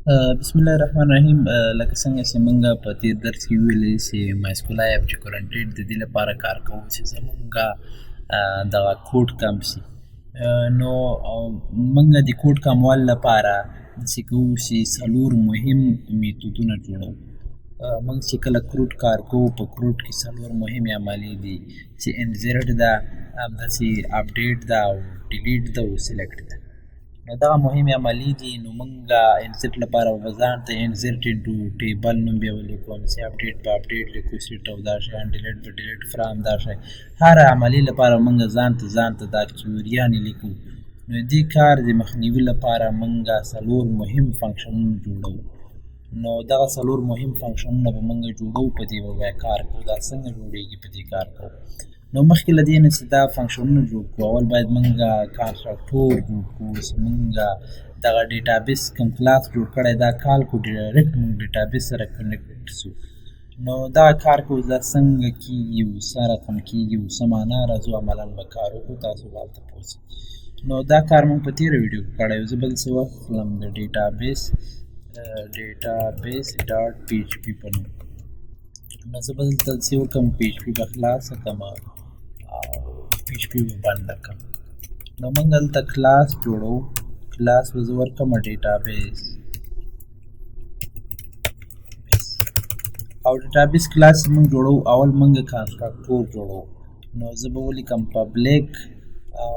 بسم الله الرحمن الرحیم. لکه څنګه چې موږ په تېر درس کې ویلي چې مایسکولا ایپ چې کرنټیډ د دې لپاره کار کوو چې زموږ دغه کوډ کم شي. نو موږ د کوډ کموالي لپاره داسې کوو چې څلور مهم میتودونه جوړوو. موږ چې کله کروټ کار کوو په کروټ کې څلور مهمې عملیې دي چې انزرټ ده، همداسې اپډیټ ده او ډیلیټ ده او سلیکټ ده. نو دغه مهمې عملیې دي. نو موږ انسرټ لپاره به ځان ته انسرټ انټو ټیبل نوم بیا ولیکو، همداسې اپډیټ به اپډیټ ریکویسټ او دا شیان، ډیلیټ به ډیلیټ فرام دا شی. هر عملیې لپاره موږ ځان ته دا کیوریانې لیکو. نو دې کار د مخنیوي لپاره موږ څلور مهم فنکشنونه جوړوو. نو دغه څلور مهم فنکشنونه به موږ جوړوو، په دې به بیا کار کوو. دا څنګه جوړېږي په دې کار کوو. نو مخکې له دې نه چې دا فنکشنونه جوړ کړو، اول باید موږ کانسټرکټور جوړ کړو چې موږ دغه ډیټابیس کوم کلاس جوړ کړی دا کال کړو، ډایرکټ موږ ډیټابیس سره کنیکټ شو. نو دا کار کوو، دا څنګه کېږي او څه رقم کېږي او څه معنا راځو، عملاً به کار وکړو. تاسو به هلته پوه شئ. نو دا کار موږ په تېره ویډیو کې کړی و. زه به دلته واخلم د ډیټابیس ډاټ پی ایچ پي په نوم. نو زه به دلته داسې وکړم، پی ایچ پي به خلاصه کړم او پی ایچ پي به بنده کړم. نو موږ دلته کلاس جوړوو. کلاس به زه ورکړم ډیټابیس او ډیټابیس کلاس چې موږ جوړوو، اول موږ کانسټرکټور جوړوو. نو زه به ولیکم پبلیک او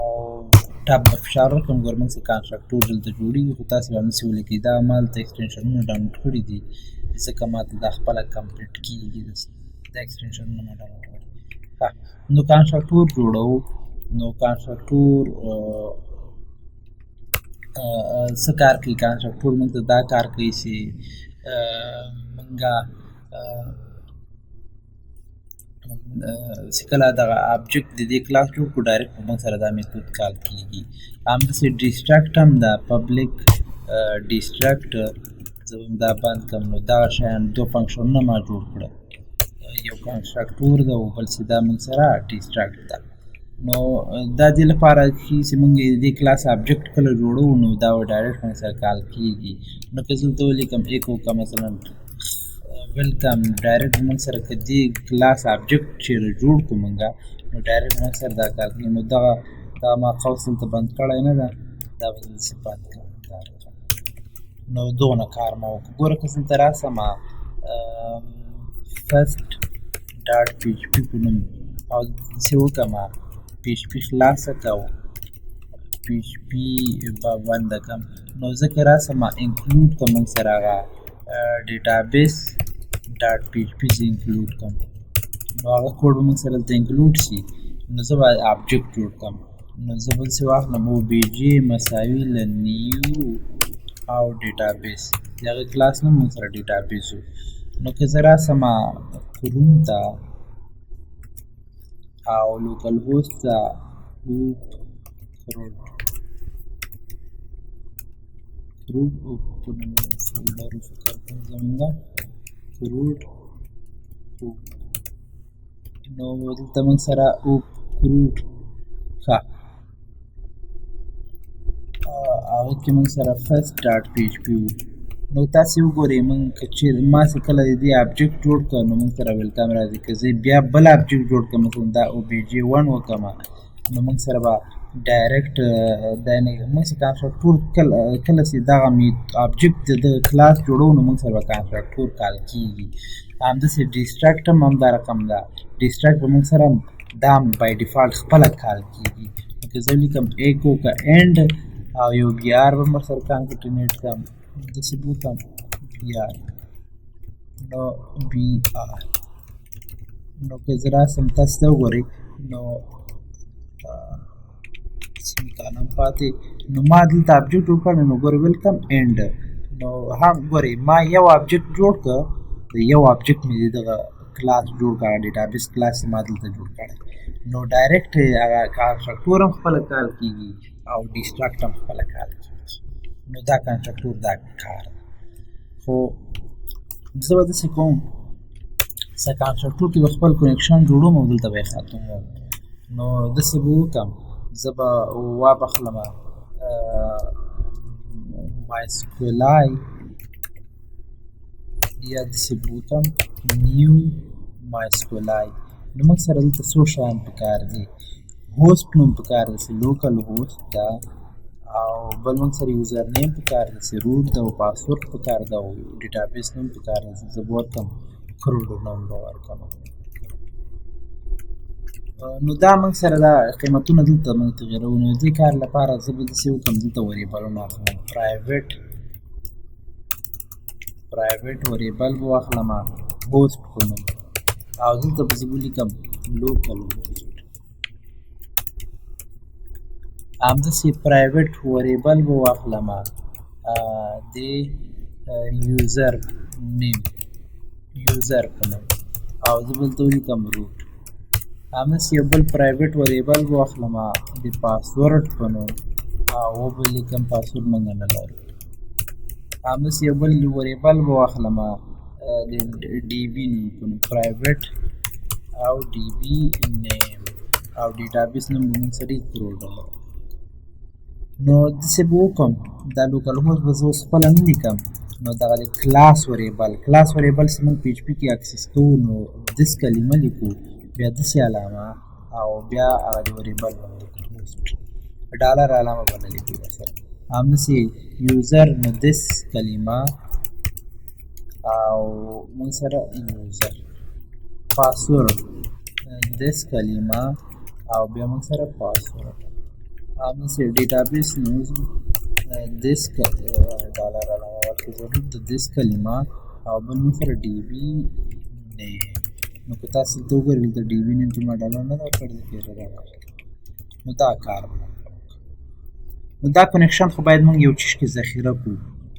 ټاب به فشار ورکړم، ګوره موږ څه کانسټرکټور دلته جوړېږي، خو تاسې به همداسې ولیکئ. دا ما دلته ایکسټنشنونه ډاونلوډ کړي دي، ځکه ماته دا خپله کمپلیټ کېږي. دا ایکسټنشنونه ما ډاونلوډ کړي. نو کانسټرکټور جوړوو. نو کانسټرکټور څه کار کوي؟ کانسټرکټور موږ ته دا کار کوي چې موږ چې کله دغه آبجکټ د دې کلاس جوړ کړو، ډایرکټ په موږ سره دا میتود کال کېږي. همداسې ډیسټرکټ هم ده، پبلیک ډیسټرکټ. زه به دا بند کړم. نو دغه شیان دوه فنکشنونه ما جوړ کړه، یو کانسټرکټور ده او بل چې دا موږ سره ډیسټرکټ ده. نو دا دې لپاره چې موږ د دې کلاس آبجکټ کله جوړوو، نو دا به ډایرکټ موږ سره کال کېږي. نو که زه دلته ولیکم ایکو که مثلا ویلکم، ډایرکټ موږ سره که دې کلاس آبجکټ چېرې جوړ کړو موږ، نو ډایرکټ موږ سره دا کار کوي. نو دغه ما قوس دلته بند کړی نه ده، دا به دلته بند کړم. نو دونه کار ما وکړو. ګوره که دلته راسم فرست ډاټ پی ایچ پي په نوم او داسې وکړم، پی ایچ پي خلاصه کړو، پی ایچ پي به بنده کړم. نو زه که راسم انکلود کړم موږ سره هغه ډیټابیس ډاټ پی ایچ پي زه انکلود کړم، نو هغه کوډ به موږ سره دلته انکلود شي. نو زه به آبجکټ جوړ کړم. نو زه به داسې واخلم او بی جې مساوي له نیو او ډیټابیس، د هغې کلاس نوم موږ سره ډیټابیس و. نو که زه راسم کروم ته او لوکل هوست ته کروټ په نوم فولډر فکر کوم زمونږ کروټ. نو دلته موږ سره کروټ ښه، هغه کې موږ سره فرست ډاټ پی ایچ پي و. نو تاسې وګورئ، موږ که چېرې ما چې کله د دې آبجکټ جوړ کړه، نو موږ سره ویلکم راځي. که زه بیا بل آبجکټ جوړ کړم، مثلا دا او بی جې 1 وکړم، نو موږ سره به ډایرکټ دا نه موږ چې کانسټرکټور کله چې دغه آبجکټ د کلاس جوړوو، نو موږ سره به کانسټرکټور کال کېږي. همداسې ډیسټرکټ هم همدا رقم ده. ډیسټرکټ به موږ سره دا بای ډیفالټ خپله کال کېږي. که زه ولیکم ایکو که اینډ او یو بی آر به هم ورسره کانکټینیټ کړم، داسې به وکړم بی آر. نو بی آر، نو که زه راسم تاسو ته وګورئ، نو سیمیکالن هم پاتې. نو ما دلته آبجکټ جوړ کړی، نو ګورئ ویلکم اینډ. نو هم ګورئ ما یو آبجکټ جوړ کړ، یو آبجکټ مې دغه کلاس جوړ کړ، ډیټابیس کلاس یې ما دلته جوړ کړی. نو ډایرکټ هغه کانسټرکټور هم خپله کال کېږي او ډیسټرکټ هم خپله کال کېږي. نو دا کانسټرکټور دا کار ده. خو زه به داسې کوم چې کانسټرکټور کې به خپل کنیکشن جوړوم او دلته به یې ختموم. نو داسې به وکړم، زه به وابخلم مایسکولی یا داسې به وکړم نیو مایسکولای. نو موږ سره دلته څو شیان پکار دي. هوسټ نوم پکار دی چې لوکل هوسټ ده، او بل موږ سره یوزر نیم پکار دی چې روټ ده، او پاسورډ پکار ده، او ډیټابیس نوم پکار دی چې زه به ورکړم کروډو نوم به ورکړم. نو دا موږ سره دا قیمتونه دلته موږ تغیروو. نو دې کار لپاره زه به داسې وکړم دلته وریبلونه اخلم. پرایویټ وریبل به واخلم هوسټ په نوم، او دلته به زه ولیکم لوکل هوسټ. همداسې پرایویټ وریبل به واخلم د یوزر نیم یوزر په نوم، او زه به دلته ولیکم روټ. همداسې یو بل پرایویټ وریبل به واخلم د پاسورډ په نوم، او وبه لیکم پاسورډ موږ نه لرو. همداسې یو بل وریبل به واخلم د ډي بي نوم په نوم، پرایویټ او ډي بي نیم، او ډیټابیس نوم به موږ سره کروډ. نو داسې به وکړم دا لوکل هوسټ به زه اوس خپله نه لیکم. نو دغه د کلاس وریبل چې موږ پی ایچ پي کې اکسس کوو، نو دس کلمه لیکو، بیا داسې علامه، او بیا هغه د وریبل باندې هوسټ ډالر علامه باندې لیکو ورسره. همداسې یوزر نو دس کلمه، او موږ سره یوزر. پاسورډ دس کلمه، او بیا موږ سره پاسورډ. همداسې ډیټابیس نو دس ډالر علامه ورکړو ضرور د دس کلمه، او بل موږ سره ډي بي نیم. نو که تاسو دلته وګورئ دلته ډي بي نیم کې ما ډالر نه ده ورکړی، دلته یې راغلی. نو دا کار به نو دا کنیکشن خو باید موږ یو چیز کې ذخیره کړو.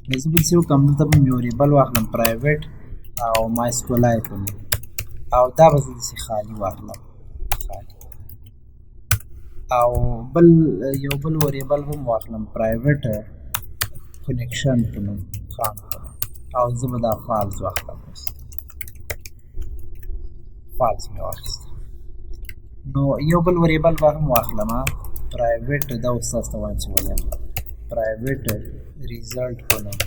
نو زه به داسې وکړم دلته به مې وریبل واخلم پرایویټ او مایسکولای په نوم، او دا به زه داسې خالي واخلم، او یو بل وریبل به م واخلم پرایویټ کنیکشن په نوم، او زه به دا فالز واخلم. فالز مې واخیست. نو یو بل وریبل به هم واخلم پرایویټ، دا اوس تاسو ته وایم چې ولې پرایویټ ریزلټ په نوم،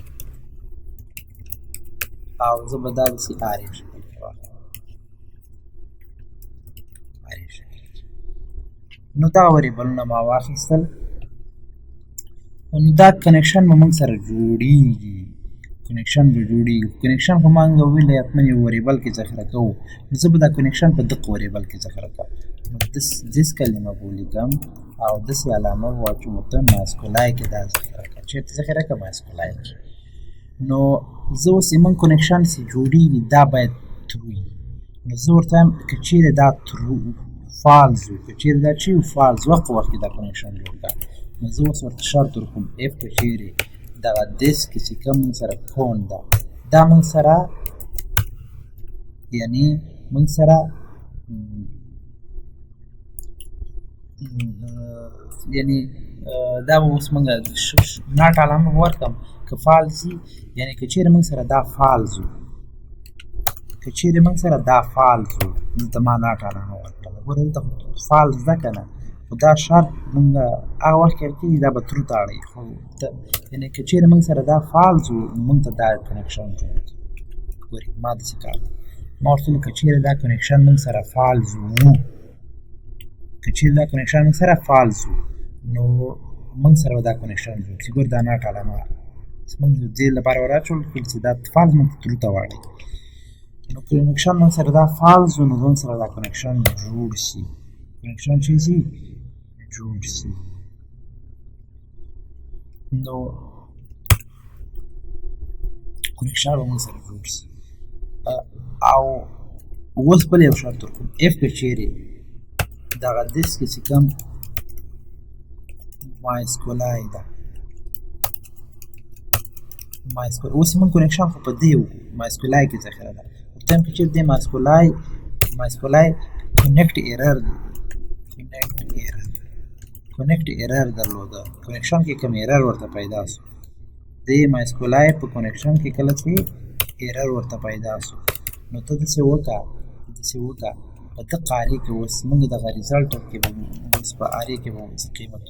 او زه به دا داسې آرې شکل کې واخلم. نو دا وریبلونه ما واخیستل. نو دا کنیکشن به موږ سره جوړیږي. کنیکشن خو ما ویلې حتما یو وریبل کې ذخیره کوو، نو زه به دا کنیکشن په دغه وریبل کې ذخیره کوم. نو دس کلمه به ولیکم، او داسې علامه به واچوم ورته مایسکولای کې دا ذخیره کړم. چېرته ذخیره کړم؟ مایسکولای کې. نو زه اوس زموږ کنیکشن چې جوړیږي دا باید ترو وي. نو زه ورته وایم که چېرې دا ترو فالز وي، که چېرې دا چې فالز وخت کې دا کنیکشن جوړ کړه، نو زه اوس ورته شرط ورکوم اف که چېرې دغه دس کې چې کوم موږ سره کون ده، دا موږ سره یعنې موږ سره یعنې دا به اوس موږ ناټ علامه به ورکړم که فالز وي، یعنې که چېرې موږ سره دا فالز وي، دلته ما ناټ علامه ورکړله. ګوره دلته فالز ده که نه، خو دا شرط موږ هغه وخت کې کېږي دا به ترو ته اړوي. خو یعنې که چېرې موږ سره دا فالز وو، موږ ته دا کنیکشن جوړ کړي. ګورئ ما داسې کار ما ورته ویل که چېرې دا کنیکشن موږ سره فالز وو، نو موږ سره به دا کنیکشن جوړ کړي. ګوره دا ناټ علامه موږ دې لپاره ور اچول کړل چې دا فالز موږ ته ترو ته واړوي. نو کنیکشن موږ سره دا فالز وو، نو موږ سره دا کنیکشن جوړ شي. کنیکشن چې شي جوړ شي. نو کنیکشن به موږ سره جوړ شي. او اوس بل یو شرط ورکوم اف که چېرې دغه دس کې چې کوم مایسکولای ده، اوس موږ کنیکشن خو په دې مایسکولای کې ذخیره ده. ورته وایم که چېرې دې مایسکولای کنیکټ ایرر درلوده، کنیکشن کې کوم ایرر ورته پیدا شو، د مایسکولای په کنیکشن کې کله چې ایرر ورته پیدا شو، نو ته داسې وکړه په دغه آرې کې اوس موږ دغه ریزلټ کې به اوس په آرې کې به څه قیمت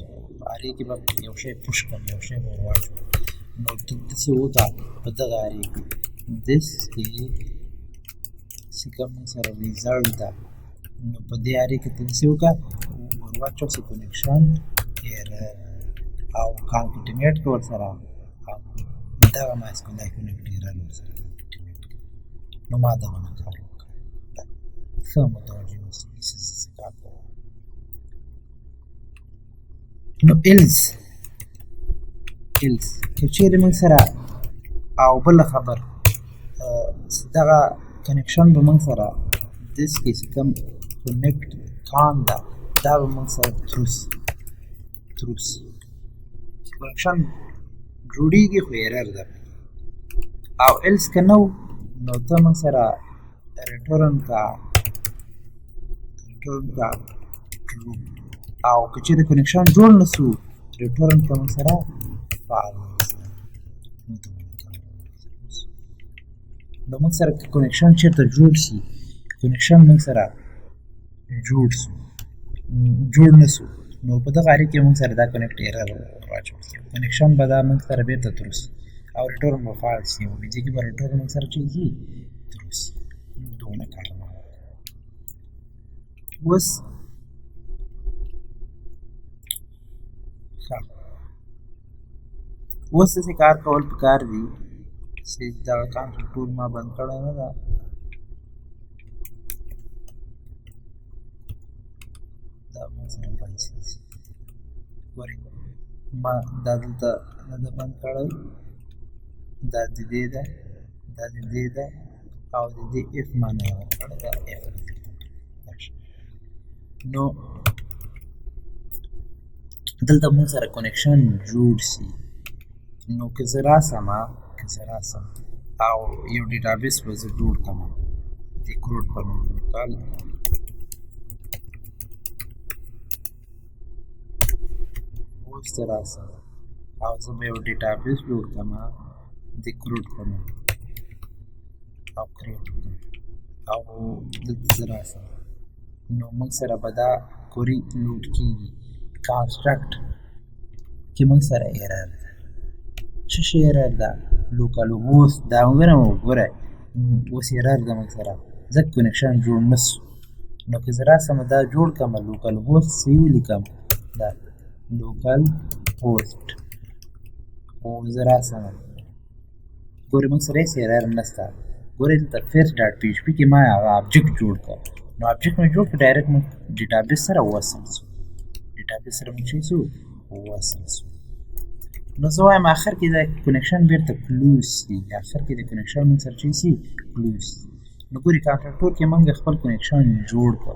آرې کې به یو شی پوش کړم، یو شی به ور واچوم. نو ته داسې وکړه په دغه آرې کې this کې چې کوم سره ریزلټ ده نو په دې اړې کې ته څه وکړه ورواچو چې کنیکشن ایرر او کانټینیټ کول سره دغه ماسکولای کنیکټ ایرر ورسره نو ما دا ونه کار وکړه ښه متوجه اوسئ څه کار کوم نو ایلس که چیرې موږ سره او بله خبر دغه کنیکشن به موږ سره دس کې چې کوم کنیکټ کان ده دا به موږ سره تروس کنیکشن جوړیږي خو ایرر ده او ایلس که نه نو ته موږ سره ریټورن کا ټرو او که چیرې کنیکشن جوړ نه سو ریټورن که موږ سره فالس نو موږ سره کنیکشن چیرته جوړ شي کنیکشن موږ سره جوړ نه سو نو په دغه اړیکې موږ سره دا کنیکټ ایرر راچوي کنیکشن به دا موږ سره بیرته تروس او ریټورن به فالس شي او دې کې به ریټورن موږ سره چیږي تروس دونه کار اوس داسې کار کول پکار دي چې دغه کنټرول ټول ما بند کړی نه ده دا مثلا پیسې ګورئ ما دا دلته نه ده بند کړی دا د دې ده دا د دې ده او د دې اف ما نه ده کړی دا اف نو دلته موږ سره کنیکشن جوړ شي نو که زه راسم او یو ډیټابیس به زه جوړ کړم د کروډ په نوم لوکال اوس ته راسم او زه به یو ډیټابیس جوړ کړم د کروډ په نوم او کریټ کړم او دلته زه راسم نو موږ سره به دا کوری لوډ کېږي کانسټرکټ کې موږ سره ایرر ده څه شی ایرر ده لوکال هوست دا وګورئ اوس ایرر ده موږ سره ځکه کنیکشن جوړ نه سو نو که زه راسم دا جوړ کړم لوکال هوست څه ولیکم دا لوکال هوست او زه راسم ګورئ موږ سره هېڅ ایرر نشته ګورئ دلته فرست ډاټ پی ایچ پي کې ما هغه آبجکټ جوړ کړ نو آبجکټ مې جوړ کړ ډایرکټ موږ ډیټابیس سره وصل سو ډیټابیس سره موږ څه سو وصل سو نو زه وایم آخر کې دا کنیکشن بیرته کلوز شي آخر کې د کنیکشن موږ سره څه شي کلوز نو ګورئ کانټرکټور کې موږ خپل کنیکشن جوړ کړ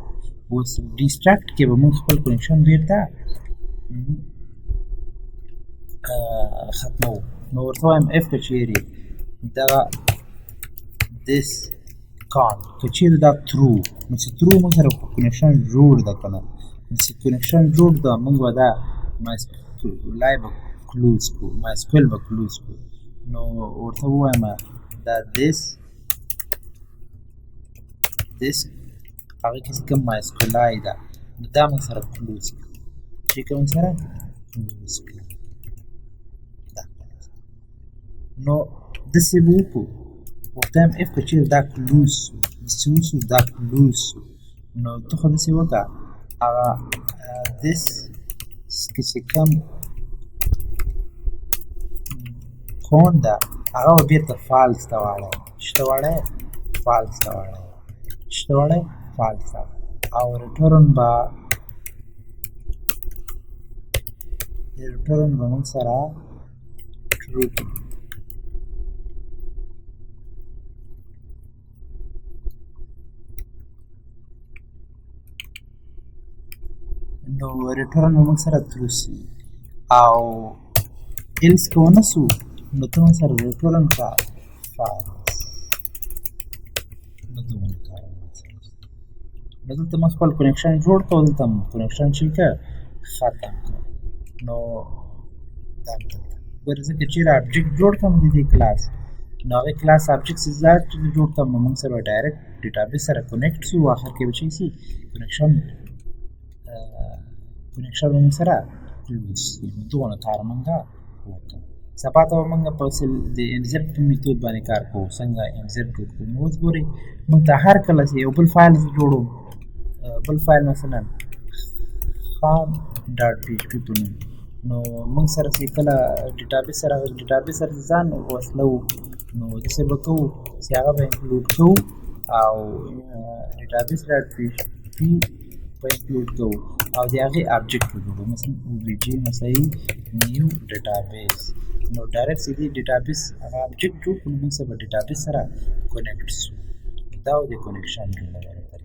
اوس ډیسټرکټ کې به موږ خپل کنیکشن بیرته ختموو نو ورته وایم اف که چیرې دغه this con که چیرې دا ترو نو چې ترو موږ سره کنیکشن جوړ ده که نه چې کنیکشن جوړ ده موږ به دا ماسکولای به کلوز کړو ماسکول به کلوز کړو نو ورته ووایم دا this هغه کې چې کوم ماسکولای ده نو دا موږ سره کلوز کړو چې کوم سره کلوز کړو نو داسې به وکړو ورته وایم اف که چیرې دا کلوز سو داسې وسو دا کلوز سو نو ته خو داسې وکړه هغه this کې چې کوم کون ده هغه به بیرته فالس ته واړی څه ته واړی فالس ته واړی څه ته واړی فالس ته او ریټورن به موږ سره ټرو کړي نو ریټورن به موږ سره ترو شي او ایلس که ونه سو نو ته موږ سره ریټورن کا فالس نو دومره کار نو دلته موږ خپل کنیکشن جوړ کړو دلته کنیکشن چې که ختم کړو نو دا ګوره زه که چیرې آبجکټ جوړ کړم د دې کلاس نو هغې کلاس آبجکټ چې جوړ کړم نو موږ سره ډایرکټ ډیټابیس سره کنیکټ شي او آخر کې به څه شي کنیکشن به موږ سره کلوز شي نو دغونه کار موږ وکړو سبا ته به موږ په اصل د انزیټ په میتود باندې کار کوو څنګه انزیټ جوړ کړو نو اوس ګورئ موږ ته هر کله چې یو بل فایل جوړوو بل فایل مثلا خام ډاټ پی ایچ پي په نوم نو موږ سره چې کله ډیټابیس سره ځان وصلو نو داسې به کوو چې هغه به انکلوډ کوو او ډیټابیس ډاټ پی ایچ پي به انکلوډ کوو او د هغې آبجیکټ به جوړوو مثلا او بي جي مسایي نیو ډیټابیس نو ډایرکټ چې دې ډیټابیس هغه آبجیکټ جوړ کړو نو موږ به ډیټابیس سره کنیکټ شو دا و د کنیکشن جوړولو طریقه